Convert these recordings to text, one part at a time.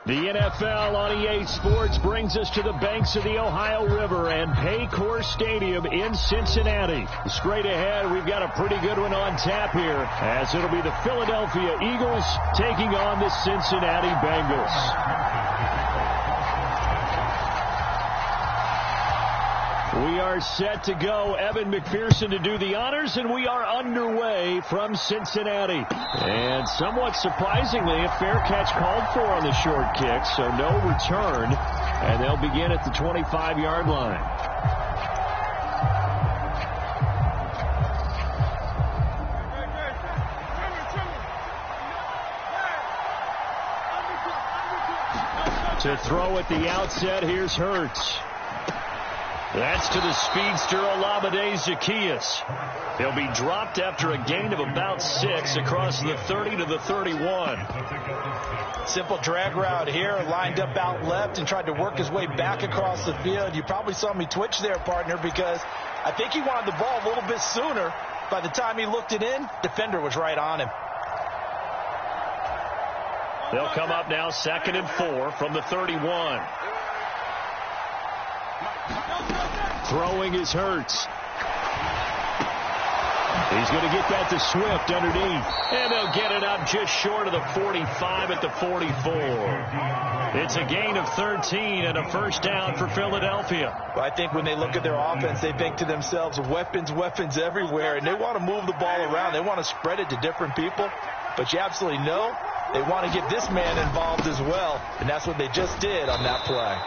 The NFL on EA Sports brings us to the banks of the Ohio River and Paycor Stadium in Cincinnati. Straight ahead, we've got a pretty good one on tap here, as it'll be the Philadelphia Eagles taking on the Cincinnati Bengals. We are set to go. Evan McPherson to do the honors, and we are underway from Cincinnati. And somewhat surprisingly, a fair catch called for on the short kick, so no return, and they'll begin at the 25-yard line. To throw at the outset, here's Hurts. That's to the speedster Olamide Zaccheaus. He'll be dropped after a gain of about 6 across the 30 to the 31. Simple drag route here, lined up out left and tried to work his way back across the field. You probably saw me twitch there, partner, because I think he wanted the ball a little bit sooner. By the time he looked it in, defender was right on him. They'll come up now 2nd and 4 from the 31. Throwing is Hurts. He's going to get that to Swift underneath. And they'll get it up just short of the 45 at the 44. It's a gain of 13 and a first down for Philadelphia. Well, I think when they look at their offense, they think to themselves, weapons, weapons everywhere. And they want to move the ball around. They want to spread it to different people. But you absolutely know they want to get this man involved as well. And that's what they just did on that play.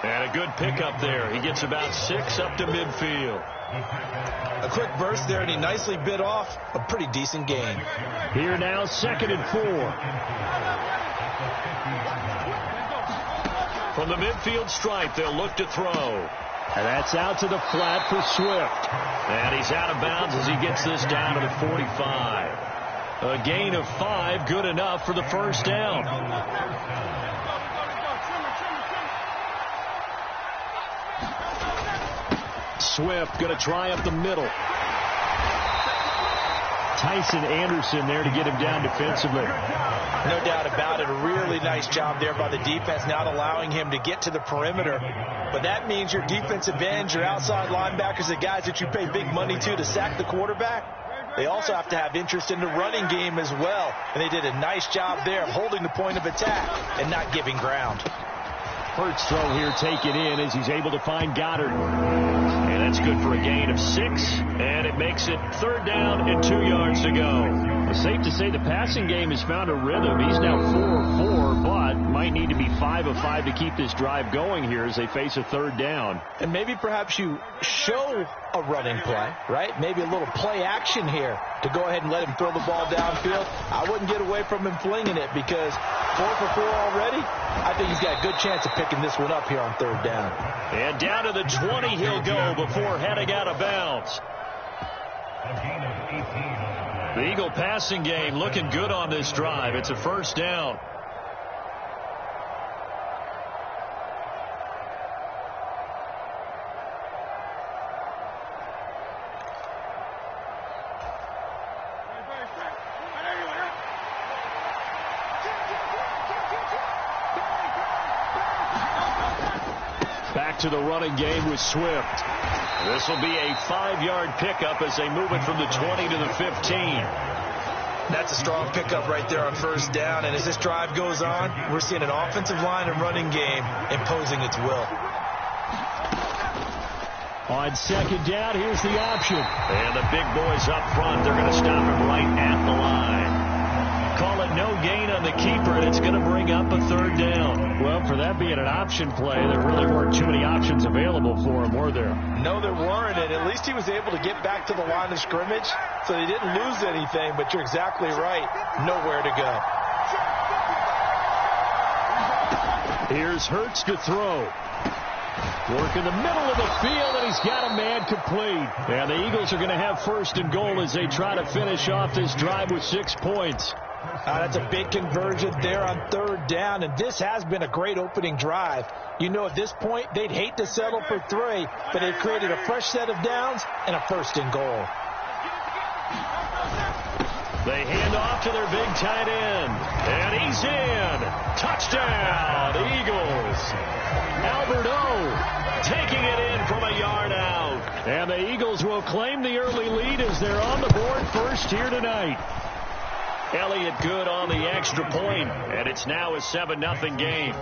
And a good pickup there. He gets about 6 up to midfield. A quick burst there, and he nicely bit off a pretty decent gain. Here now, 2nd and 4. From the midfield stripe, they'll look to throw. And that's out to the flat for Swift. And he's out of bounds as he gets this down to the 45. A gain of 5, good enough for the first down. Swift going to try up the middle. Tyson Anderson there to get him down defensively. No doubt about it. A really nice job there by the defense, not allowing him to get to the perimeter. But that means your defensive ends, your outside linebackers, the guys that you pay big money to sack the quarterback, they also have to have interest in the running game as well. And they did a nice job there of holding the point of attack and not giving ground. Hurts throw here taken in as he's able to find Goddard. And that's good for a gain of 6. And it makes it 3rd down and 2 yards to go. It's safe to say the passing game has found a rhythm. He's now 4 of 4, but might need to be 5 of 5 to keep this drive going here as they face a 3rd down. And maybe perhaps you show a running play, right? Maybe a little play action here to go ahead and let him throw the ball downfield. I wouldn't get away from him flinging it because 4 for 4 already. I think he's got a good chance of picking this one up here on 3rd down. And down to the 20 he'll go before heading out of bounds. The Eagle passing game looking good on this drive. It's a first down. Back to the running game with Swift. This will be a 5-yard pickup as they move it from the 20 to the 15. That's a strong pickup right there on first down. And as this drive goes on, we're seeing an offensive line and running game imposing its will. On 2nd down, here's the option. And the big boys up front, they're going to stop him right at the line. Call it no gain on the keeper, and it's going to bring up a 3rd down. Well, for that being an option play, there really weren't too many options available for him, were there? No, there weren't, and at least he was able to get back to the line of scrimmage, so he didn't lose anything, but you're exactly right. Nowhere to go. Here's Hurts to throw. Work in the middle of the field, and he's got a man complete. And the Eagles are going to have 1st and goal as they try to finish off this drive with 6 points. That's a big conversion there on 3rd down, and this has been a great opening drive. You know, at this point, they'd hate to settle for 3, but they've created a fresh set of downs and a 1st and goal. They hand off to their big tight end. And he's in. Touchdown, Eagles. Albert O taking it in from a yard out. And the Eagles will claim the early lead as they're on the board first here tonight. Elliott good on the extra point, and it's now a 7-0 game.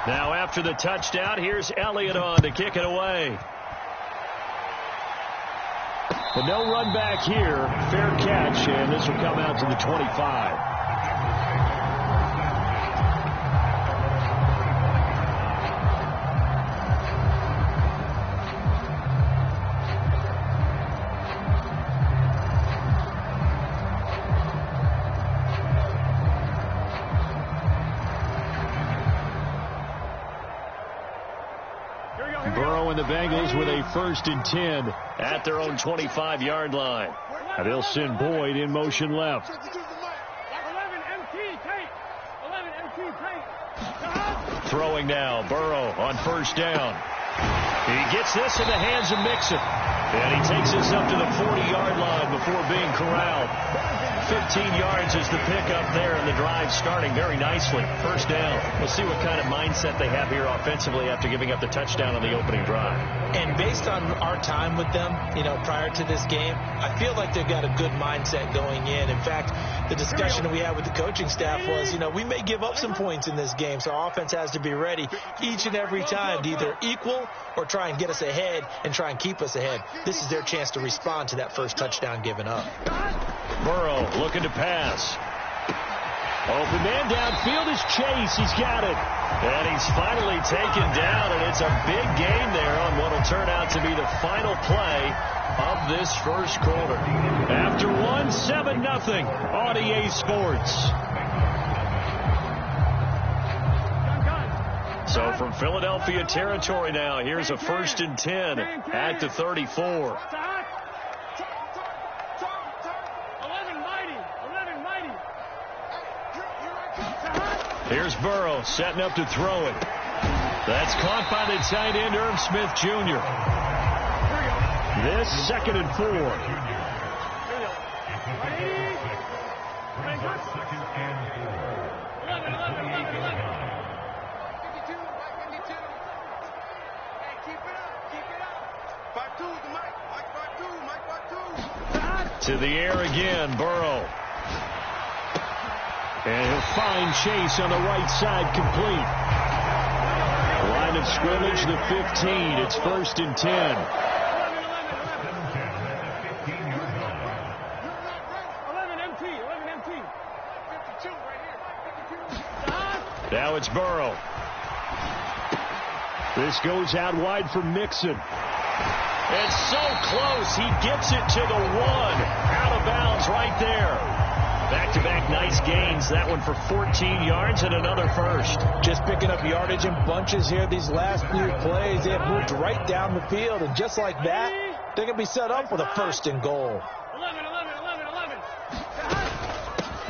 Now after the touchdown, here's Elliott on to kick it away. But no run back here. Fair catch, and this will come out to the 25. Burrow and the Bengals with a 1st and 10 at their own 25-yard line. And they'll send Boyd in motion left. Throwing now, Burrow on 1st down. He gets this in the hands of Mixon. And he takes this up to the 40-yard line before being corralled. 15 yards is the pickup there, and the drive starting very nicely. 1st down. We'll see what kind of mindset they have here offensively after giving up the touchdown on the opening drive. And based on our time with them, prior to this game, I feel like they've got a good mindset going in. In fact, the discussion that we had with the coaching staff was, we may give up some points in this game, so our offense has to be ready each and every time to either equal or try and get us ahead and try and keep us ahead. This is their chance to respond to that first touchdown given up. Burrow looking to pass. Open man downfield is Chase. He's got it. And he's finally taken down, and it's a big gain there on what will turn out to be the final play of this first quarter. After 7-0 on EA Sports. So from Philadelphia territory now, here's a 1st and 10 at the 34. Here's Burrow setting up to throw it. That's caught by the tight end, Irv Smith Jr. This 2nd and 4. To the air again, Burrow. And he'll find Chase on the right side complete. Line of scrimmage, the 15. It's 1st and 10. Now it's Burrow. This goes out wide for Mixon. And so close, he gets it to the 1. Out of bounds right there. Back-to-back nice gains. That one for 14 yards and another first. Just picking up yardage in bunches here. These last few plays, they have moved right down the field. And just like that, they're going to be set up with a 1st and goal. 11.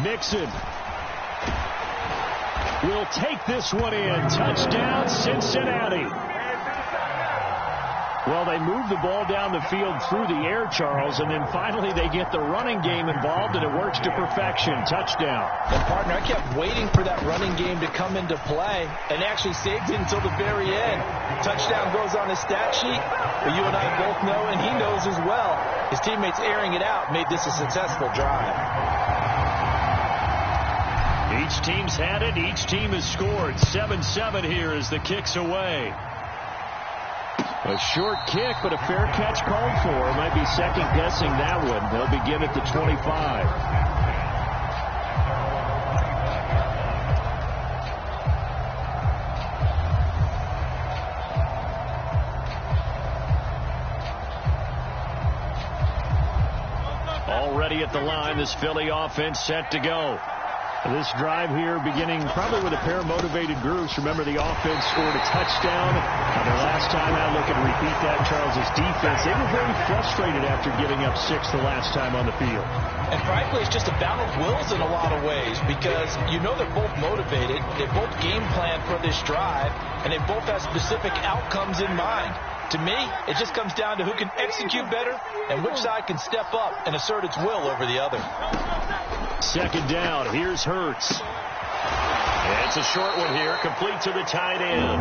Mixon will take this one in. Touchdown, Cincinnati. Well, they move the ball down the field through the air, Charles, and then finally they get the running game involved, and it works to perfection. Touchdown. And, partner, I kept waiting for that running game to come into play and actually saved it until the very end. Touchdown goes on his stat sheet, but you and I both know, and he knows as well, his teammates airing it out made this a successful drive. Each team's had it. Each team has scored. 7-7 here as the kick's away. A short kick, but a fair catch called for. Might be second-guessing that one. They'll begin at the 25. Already at the line, this Philly offense set to go. This drive here beginning probably with a pair of motivated groups. Remember, the offense scored a touchdown. Their last time out, looking to repeat that, Charles' defense. They were very frustrated after giving up 6 the last time on the field. And frankly, it's just a battle of wills in a lot of ways because you know they're both motivated. They both game plan for this drive, and they both have specific outcomes in mind. To me, it just comes down to who can execute better and which side can step up and assert its will over the other. Second down. Here's Hurts. It's a short one here, complete to the tight end.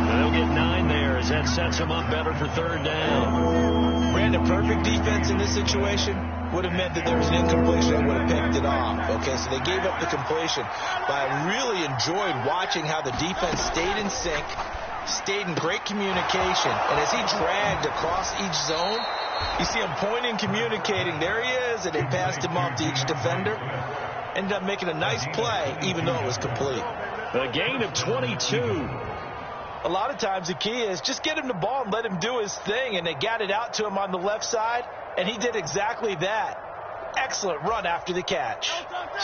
They'll get 9 there as that sets them up better for third down. Brandon, perfect defense in this situation would have meant that there was an incompletion that would have picked it off. Okay, so they gave up the completion. But I really enjoyed watching how the defense stayed in sync, stayed in great communication, and as he dragged across each zone, you see him pointing, communicating. There he is, and they passed him off to each defender. Ended up making a nice play, even though it was complete. A gain of 22. A lot of times the key is just get him the ball and let him do his thing, and they got it out to him on the left side, and he did exactly that. Excellent run after the catch.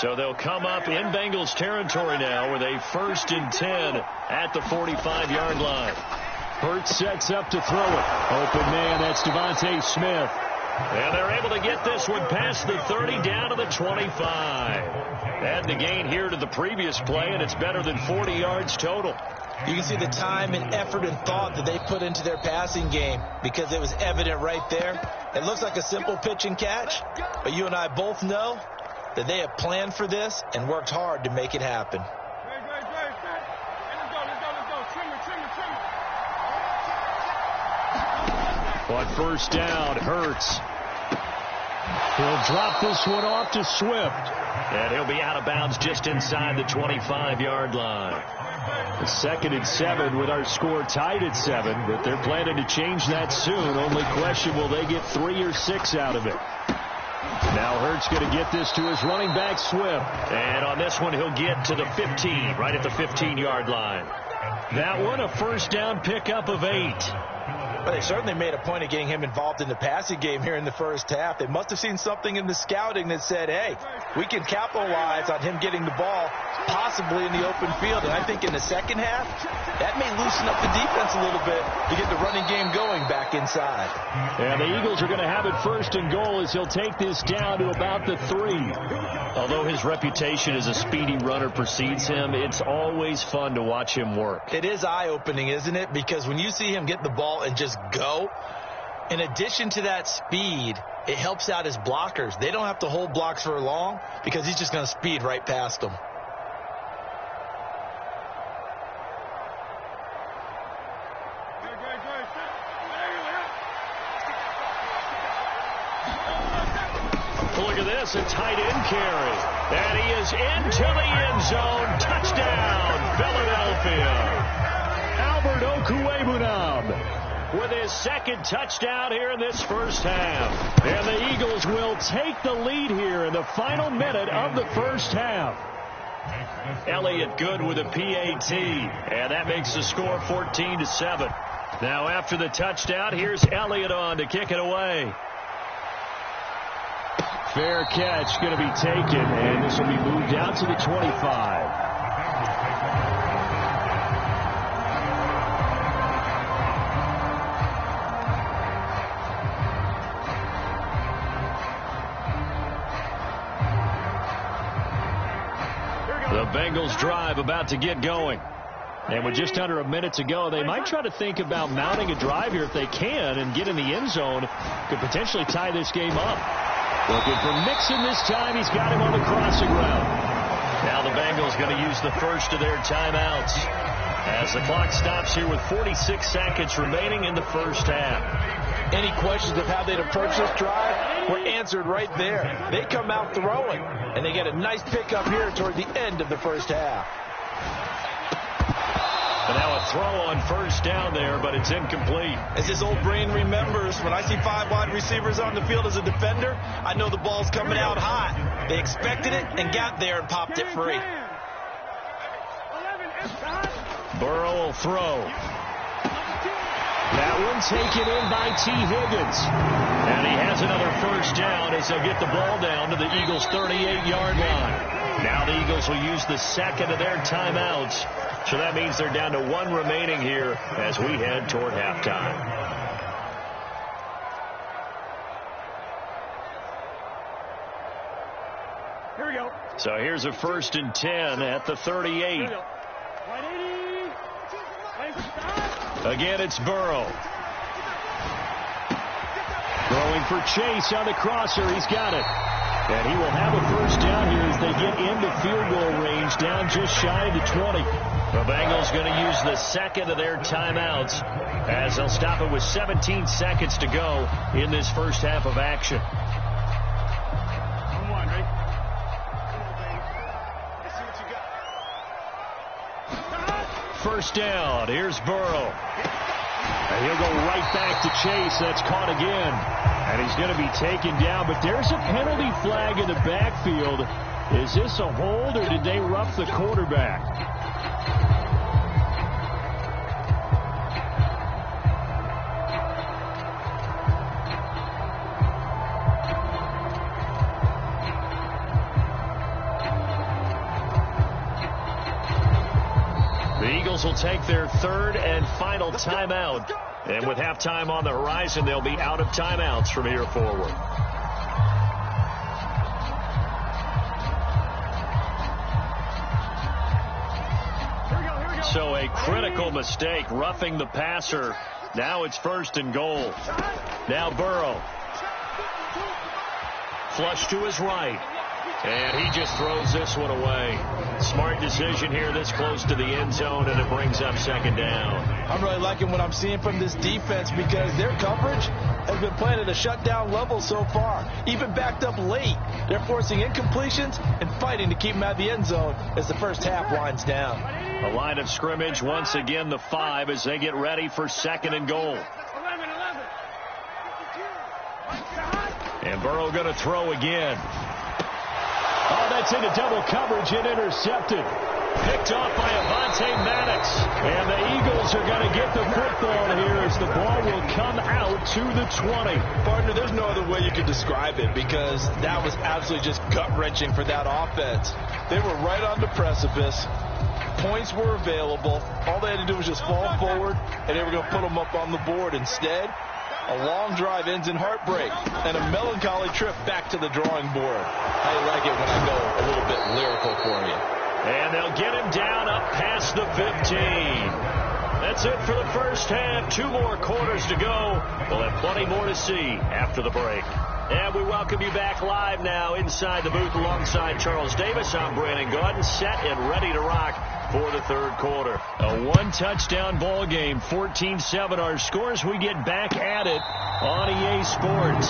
So they'll come up in Bengals territory now with a 1st and 10 at the 45-yard line. Hurts sets up to throw it. Open man, that's Devontae Smith. And they're able to get this one past the 30 down to the 25. Add the gain here to the previous play, and it's better than 40 yards total. You can see the time and effort and thought that they put into their passing game because it was evident right there. It looks like a simple pitch and catch, but you and I both know that they have planned for this and worked hard to make it happen. On first down, Hurts. He'll drop this one off to Swift. And he'll be out of bounds just inside the 25-yard line. The 2nd and 7 with our score tied at 7, but they're planning to change that soon. Only question, will they get 3 or 6 out of it? Now Hurts going to get this to his running back, Swift. And on this one, he'll get to the 15, right at the 15-yard line. That one, a first down pickup of 8. But they certainly made a point of getting him involved in the passing game here in the first half. They must have seen something in the scouting that said, hey, we can capitalize on him getting the ball possibly in the open field. And I think in the second half, that may loosen up the defense a little bit to get the running game going back inside. And the Eagles are going to have it 1st and goal as he'll take this down to about the 3. Although his reputation as a speedy runner precedes him, it's always fun to watch him work. It is eye-opening, isn't it? Because when you see him get the ball and just go, in addition to that speed, it helps out his blockers. They don't have to hold blocks for long because he's just going to speed right past them. Look at this, a tight end carry. And he is into the end zone. Touchdown, Philadelphia. Albert Okwuegbunam with his 2nd touchdown here in this first half. And the Eagles will take the lead here in the final minute of the first half. Elliott good with a PAT. And that makes the score 14-7. Now after the touchdown, here's Elliott on to kick it away. Fair catch going to be taken, and this will be moved out to the 25. The Bengals drive about to get going. And with just under a minute to go, they might try to think about mounting a drive here if they can and get in the end zone. Could potentially tie this game up. Looking for Mixon this time. He's got him on the crossing route. Now the Bengals going to use the first of their timeouts as the clock stops here with 46 seconds remaining in the first half. Any questions of how they'd approach this drive were answered right there. They come out throwing, and they get a nice pickup here toward the end of the first half. But now a throw on first down there, but it's incomplete. As his old brain remembers, when I see 5 wide receivers on the field as a defender, I know the ball's coming out hot. They expected it and got there and popped it free. Burrow will throw. That one taken in by T. Higgins. And he has another first down as they'll get the ball down to the Eagles' 38-yard line. Now the Eagles will use the second of their timeouts. So that means they're down to one remaining here as we head toward halftime. Here we go. So here's a 1st and 10 at the 38. Again, it's Burrow. Throwing for Chase on the crosser. He's got it. And he will have a first down here as they get into field goal range, down just shy of the 20. The Bengals going to use the second of their timeouts as they'll stop it with 17 seconds to go in this first half of action. First down. Here's Burrow. And he'll go right back to Chase. That's caught again. And he's going to be taken down. But there's a penalty flag in the backfield. Is this a hold or did they rough the quarterback? The Eagles will take their third and final timeout. And with halftime on the horizon, they'll be out of timeouts from here forward. So a critical mistake, roughing the passer. Now it's 1st and goal. Now Burrow. Flush to his right. And he just throws this one away. Smart decision here this close to the end zone, and it brings up 2nd down. I'm really liking what I'm seeing from this defense because their coverage has been playing at a shutdown level so far. Even backed up late, they're forcing incompletions and fighting to keep them out of the end zone as the first half winds down. A line of scrimmage, once again the 5 as they get ready for 2nd and goal. And Burrow going to throw again. Oh, that's into double coverage and intercepted. Picked off by Avonte Maddox. And the Eagles are going to get the football here as the ball will come out to the 20. Partner, there's no other way you could describe it because that was absolutely just gut-wrenching for that offense. They were right on the precipice. Points were available. All they had to do was just fall forward, and they were going to put them up on the board. Instead, a long drive ends in heartbreak and a melancholy trip back to the drawing board. I like it when I go a little bit lyrical for you. And they'll get him down up past the 15. That's it for the first half. 2 more quarters to go. We'll have plenty more to see after the break. And we welcome you back live now inside the booth alongside Charles Davis. I'm Brandon Gaudin, set and ready to rock for the third quarter. A 1-touchdown ball game, 14-7 our scores. We get back at it on EA Sports.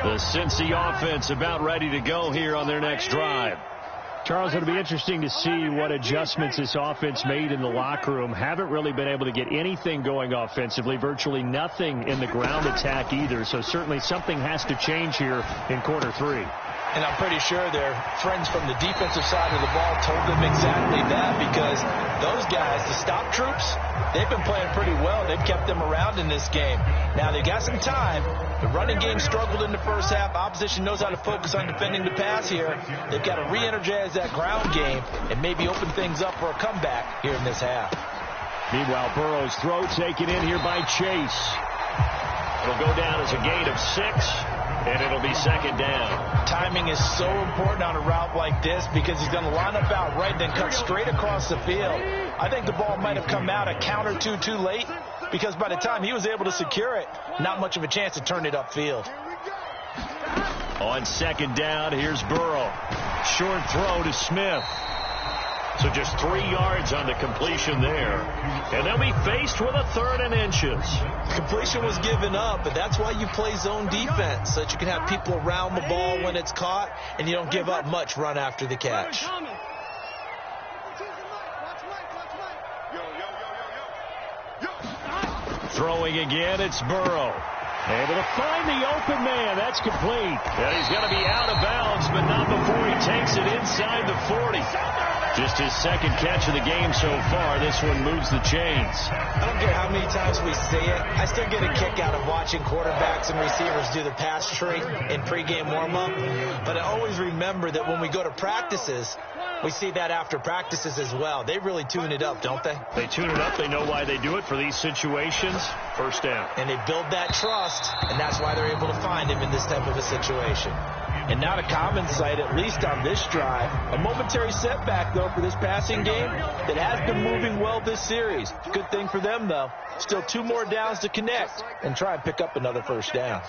The Cincy offense about ready to go here on their next drive. Charles, it'll be interesting to see what adjustments this offense made in the locker room. Haven't really been able to get anything going offensively, virtually nothing in the ground attack either. So certainly something has to change here in quarter 3. And I'm pretty sure their friends from the defensive side of the ball told them exactly that because those guys, the stop troops, they've been playing pretty well. They've kept them around in this game. Now, they've got some time. The running game struggled in the first half. Opposition knows how to focus on defending the pass here. They've got to re-energize that ground game and maybe open things up for a comeback here in this half. Meanwhile, Burrow's throw taken in here by Chase. It'll go down as a gain of 6. And it'll be 2nd down. Timing is so important on a route like this because he's going to line up out right, then cut straight across the field. I think the ball might have come out a count or two too late because by the time he was able to secure it, not much of a chance to turn it upfield. On 2nd down, here's Burrow. Short throw to Smith. So just 3 yards on the completion there. And they'll be faced with a 3rd and inches. Completion was given up, but that's why you play zone defense, so that you can have people around the ball when it's caught, and you don't give up much run after the catch. Throwing again, it's Burrow. Able to find the open man. That's complete. And he's going to be out of bounds, but not before he takes it inside the 40. Just his second catch of the game so far. This one moves the chains. I don't care how many times we see it. I still get a kick out of watching quarterbacks and receivers do the pass tree in pregame warm-up. But I always remember that when we go to practices, we see that after practices as well. They really tune it up, don't they? They tune it up. They know why they do it for these situations. First down. And they build that trust, and that's why they're able to find him in this type of a situation. And not a common sight, at least on this drive. A momentary setback, though, for this passing game that has been moving well this series. Good thing for them, though. Still 2 more downs to connect and try and pick up another first down.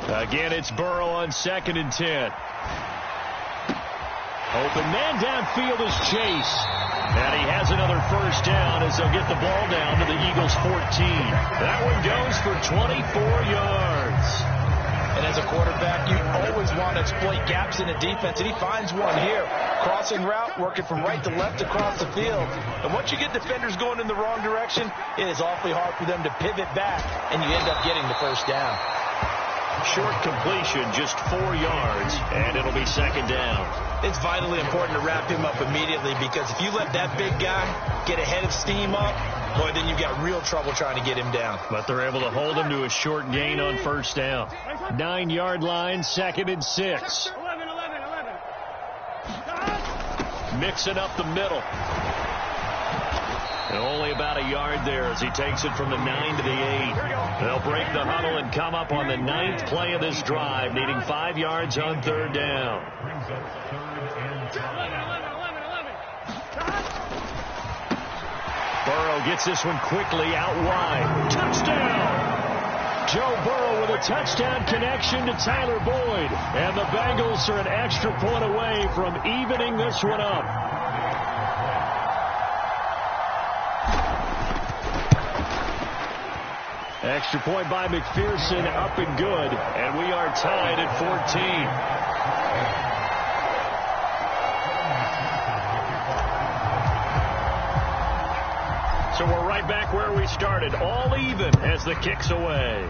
Again, it's Burrow on 2nd and 10. Open man downfield is Chase. And he has another first down as they'll get the ball down to the Eagles' 14. That one goes for 24 yards. And as a quarterback, you always want to exploit gaps in the defense, and he finds one here. Crossing route, working from right to left across the field. And once you get defenders going in the wrong direction, it is awfully hard for them to pivot back, and you end up getting the first down. Short completion, just 4 yards, and it'll be 2nd down. It's vitally important to wrap him up immediately, because if you let that big guy get a head of steam up, boy, then you've got real trouble trying to get him down. But they're able to hold him to a short gain on first down. 9-yard line, 2nd and 6. Mixing up the middle. And only about a yard there as he takes it from the 9 to the 8. They'll break the huddle and come up on the 9th play of this drive, needing 5 yards on 3rd down. Burrow gets this one quickly out wide. Touchdown! Joe Burrow with a touchdown connection to Tyler Boyd. And the Bengals are an extra point away from evening this one up. Extra point by McPherson, up and good. And we are tied at 14. So we're right back where we started, all even as the kick's away.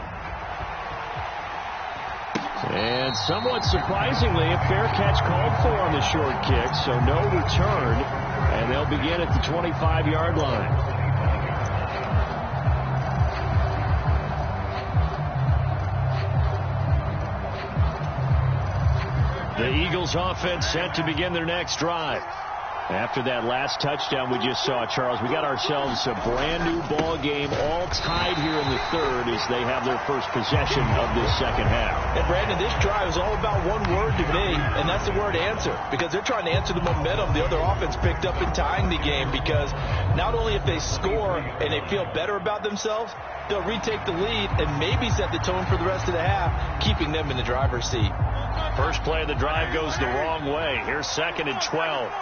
And somewhat surprisingly, a fair catch called for on the short kick, so no return. And they'll begin at the 25-yard line. The Eagles offense set to begin their next drive. After that last touchdown we just saw, Charles, we got ourselves a brand new ball game, all tied here in the 3rd as they have their first possession of this 2nd half. And Brandon, this drive is all about one word to me, and that's the word answer, because they're trying to answer the momentum the other offense picked up in tying the game, because not only if they score and they feel better about themselves, they'll retake the lead and maybe set the tone for the rest of the half, keeping them in the driver's seat. First play of the drive goes the wrong way. Here's 2nd and 12.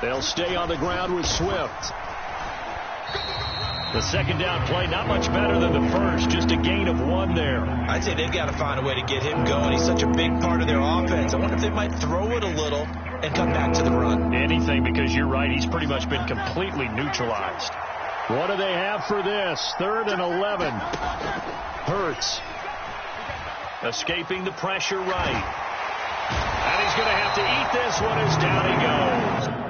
They'll stay on the ground with Swift. The 2nd down play, not much better than the first, just a gain of 1 there. I'd say they've got to find a way to get him going. He's such a big part of their offense. I wonder if they might throw it a little and come back to the run. Anything, because you're right, he's pretty much been completely neutralized. What do they have for this? 3rd and 11. Hurts. Escaping the pressure right. And he's going to have to eat this one as down he goes.